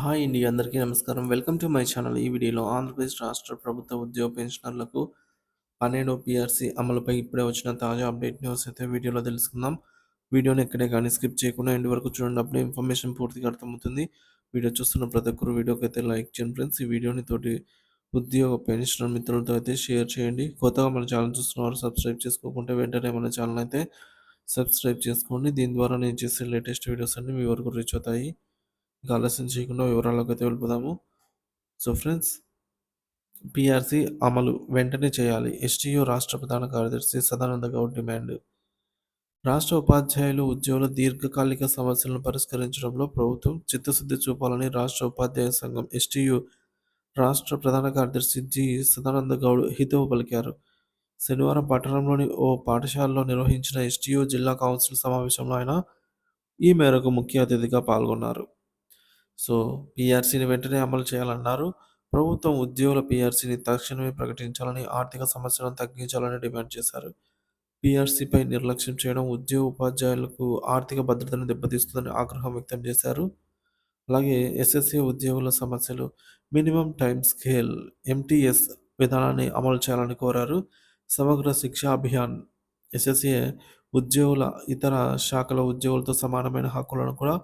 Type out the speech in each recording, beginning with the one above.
Hi అండి. అందరికీ నమస్కారం. Welcome to my channel. ఈ వీడియోలో ఆంధ్రప్రదేశ్ రాష్ట్ర ప్రభుత్వ ఉద్యోగ పెన్షనర్లకు 12 పీఆర్సీ అమలుపై ఇప్పుడే వచ్చిన తాజా అప్డేట్ న్యూస్ అయితే వీడియోలో తెలుసుకుందాం. వీడియోని ఎక్కడే కానీ స్కిప్ చేయకుండా ఎండ్ వరకు చూడండి. అప్పుడే ఇన్ఫర్మేషన్ పూర్తిగా అర్థమవుతుంది. వీడియో చూస్తున్న ప్రతి ఒక్కరు వీడియోకి అయితే లైక్ చేయండి ఫ్రెండ్స్. ఈ వీడియోని తోటి ఉద్యోగ పెన్షనర్ మిత్రులతో అయితే షేర్ చేయండి. కొత్తగా మన ఛానల్ చూస్తున్నవారు సబ్స్క్రైబ్ చేసుకోకుంటే వెంటనే మన ఛానల్ అయితే సబ్స్క్రైబ్ చేసుకోండి. దీని ద్వారా నేను చేసే లేటెస్ట్ వీడియోస్ అన్ని మీ వరకు రీచ్ అవుతాయి. ఇక ఆలస్యం చేయకుండా వివరాల్లోకి అయితే వెళ్ళిపోదాము. సో ఫ్రెండ్స్, పీఆర్సీ అమలు వెంటనే చేయాలి. ఎస్టీయూ రాష్ట్ర ప్రధాన కార్యదర్శి సదానంద గౌడ్ డిమాండ్. రాష్ట్ర ఉపాధ్యాయులు ఉద్యోగుల దీర్ఘకాలిక సమస్యలను పరిష్కరించడంలో ప్రభుత్వం చిత్తశుద్ధి చూపాలని రాష్ట్ర ఉపాధ్యాయ సంఘం ఎస్టీయూ రాష్ట్ర ప్రధాన కార్యదర్శి జి సదానంద గౌడ్ హితవు పలికారు. శనివారం పట్టణంలోని ఓ పాఠశాలలో నిర్వహించిన ఎస్టీయూ జిల్లా కౌన్సిల్ సమావేశంలో ఆయన ఈ మేరకు ముఖ్య అతిథిగా పాల్గొన్నారు. సో, పీఆర్సీని వెంటనే అమలు చేయాలన్నారు. ప్రభుత్వం ఉద్యోగుల పీఆర్సీని తక్షణమే ప్రకటించాలని, ఆర్థిక సమస్యలను తగ్గించాలని డిమాండ్ చేశారు. పీఆర్సీపై నిర్లక్ష్యం చేయడం ఉపాధ్యాయులకు ఆర్థిక భద్రతను దెబ్బతీస్తుందని ఆగ్రహం వ్యక్తం చేశారు. అలాగే ఎస్ఎస్ఏ ఉద్యోగుల సమస్యలు మినిమం టైమ్ స్కేల్ ఎంటీఎస్ విధానాన్ని అమలు చేయాలని కోరారు. సమగ్ర శిక్షా అభియాన్ ఎస్ఎస్ఏ ఉద్యోగుల ఇతర శాఖల ఉద్యోగులతో సమానమైన హక్కులను కూడా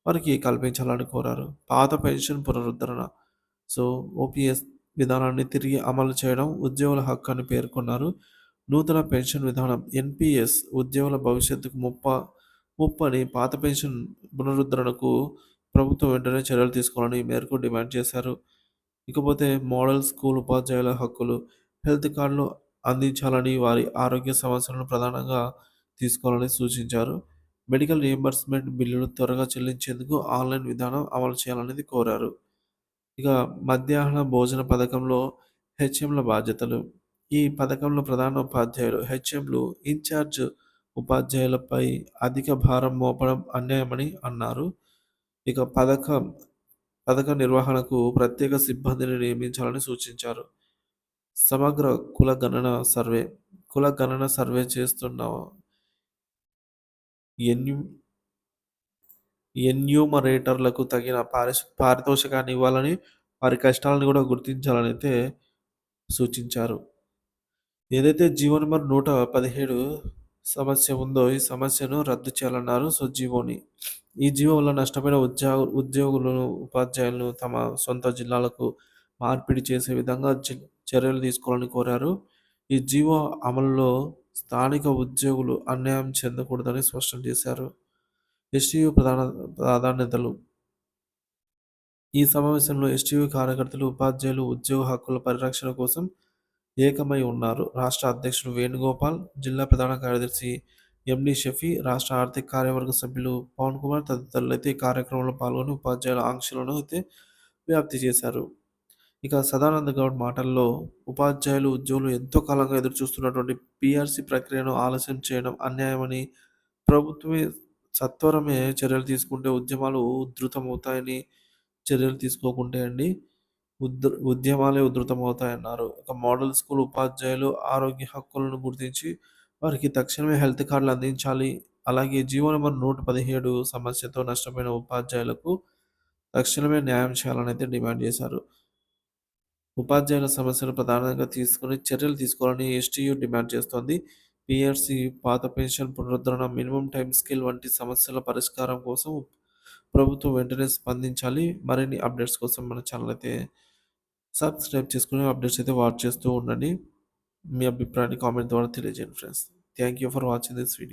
వారికి కల్పించాలని కోరారు. పాత పెన్షన్ పునరుద్ధరణ సో ఓపీఎస్ విధానాన్ని తిరిగి అమలు చేయడం ఉద్యోగుల హక్కు అని పేర్కొన్నారు. నూతన పెన్షన్ విధానం ఎన్పిఎస్ ఉద్యోగుల భవిష్యత్తుకు ముప్పని పాత పెన్షన్ పునరుద్ధరణకు ప్రభుత్వం వెంటనే చర్యలు తీసుకోవాలని ఈ మేరకు డిమాండ్ చేశారు. ఇకపోతే మోడల్ స్కూల్ ఉపాధ్యాయుల హక్కులు హెల్త్ కార్డులు అందించాలని, వారి ఆరోగ్య సమస్యలను ప్రధానంగా తీసుకోవాలని సూచించారు. మెడికల్ రియంబర్స్మెంట్ బిల్లులు త్వరగా చెల్లించేందుకు ఆన్లైన్ విధానం అమలు చేయాలనేది కోరారు. ఇక మధ్యాహ్న భోజన పథకంలో హెచ్ఎంల బాధ్యతలు. ఈ పథకంలో ప్రధాన ఉపాధ్యాయులు హెచ్ఎంలు ఇన్ఛార్జ్ ఉపాధ్యాయులపై అధిక భారం మోపడం అన్యాయమని అన్నారు. ఇక పథక నిర్వహణకు ప్రత్యేక సిబ్బందిని నియమించాలని సూచించారు. సమగ్ర కుల గణన సర్వే కుల గణన సర్వే చేస్తున్న ఎన్యు ఎన్యూమరేటర్లకు తగిన పారితోషికాన్ని ఇవ్వాలని, వారి కష్టాలను కూడా గుర్తించాలని అయితే సూచించారు. ఏదైతే జీవో నెంబర్ 117 సమస్య ఉందో ఈ సమస్యను రద్దు చేయాలన్నారు. సో జీవోని ఈ జీవో వల్ల నష్టపోయిన ఉద్యోగులను ఉపాధ్యాయులను తమ సొంత జిల్లాలకు మార్పిడి చేసే విధంగా చర్యలు తీసుకోవాలని కోరారు. ఈ జీవో అమలులో స్థానిక ఉద్యోగులు అన్యాయం చెందకూడదని స్పష్టం చేశారు. ఎస్టీయూ ప్రాధాన్యతలు. ఈ సమావేశంలో ఎస్టీయూ కార్యకర్తలు, ఉపాధ్యాయులు ఉద్యోగ హక్కుల పరిరక్షణ కోసం ఏకమై ఉన్నారు. రాష్ట్ర అధ్యక్షుడు వేణుగోపాల్, జిల్లా ప్రధాన కార్యదర్శి ఎండి షఫీ, రాష్ట్ర ఆర్థిక కార్యవర్గ సభ్యులు పవన్ కుమార్ తదితరులు అయితే ఈ కార్యక్రమంలో పాల్గొని ఉపాధ్యాయుల ఆంక్షలను అయితే వ్యాప్తి చేశారు. ఇక సదానంద గౌడ్ మాటల్లో, ఉపాధ్యాయులు ఉద్యోగులు ఎంతో కాలంగా ఎదురుచూస్తున్నటువంటి పీఆర్సీ ప్రక్రియను ఆలస్యం చేయడం అన్యాయమని, ప్రభుత్వమే సత్వరమే చర్యలు తీసుకుంటే ఉద్యమాలు ఉధృతమవుతాయని, చర్యలు తీసుకోకుంటే అండి ఉద్యమాలే ఉధృతమవుతాయన్నారు. ఇక మోడల్ స్కూల్ ఉపాధ్యాయులు ఆరోగ్య హక్కులను గుర్తించి వారికి తక్షణమే హెల్త్ కార్డులు అందించాలి. అలాగే జీవో నెంబర్ 117 సమస్యతో నష్టపోయిన ఉపాధ్యాయులకు తక్షణమే న్యాయం చేయాలని అయితే డిమాండ్ చేశారు. ఉపాధ్యాయుల సమస్యలు ప్రధానంగా తీసుకుని చర్యలు తీసుకోవాలని ఎస్టీయూ డిమాండ్ చేస్తోంది. పీఆర్సీ, పాత పెన్షన్ పునరుద్ధరణ, మినిమం టైమ్ స్కేల్ వంటి సమస్యల పరిష్కారం కోసం ప్రభుత్వం వెంటనే స్పందించాలి. మరిన్ని అప్డేట్స్ కోసం మన ఛానల్ అయితే సబ్స్క్రైబ్ చేసుకుని అప్డేట్స్ అయితే వాచ్ చేస్తూ ఉండండి. మీ అభిప్రాయాన్ని కామెంట్ ద్వారా తెలియజేయండి friends. Thank you for watching this video.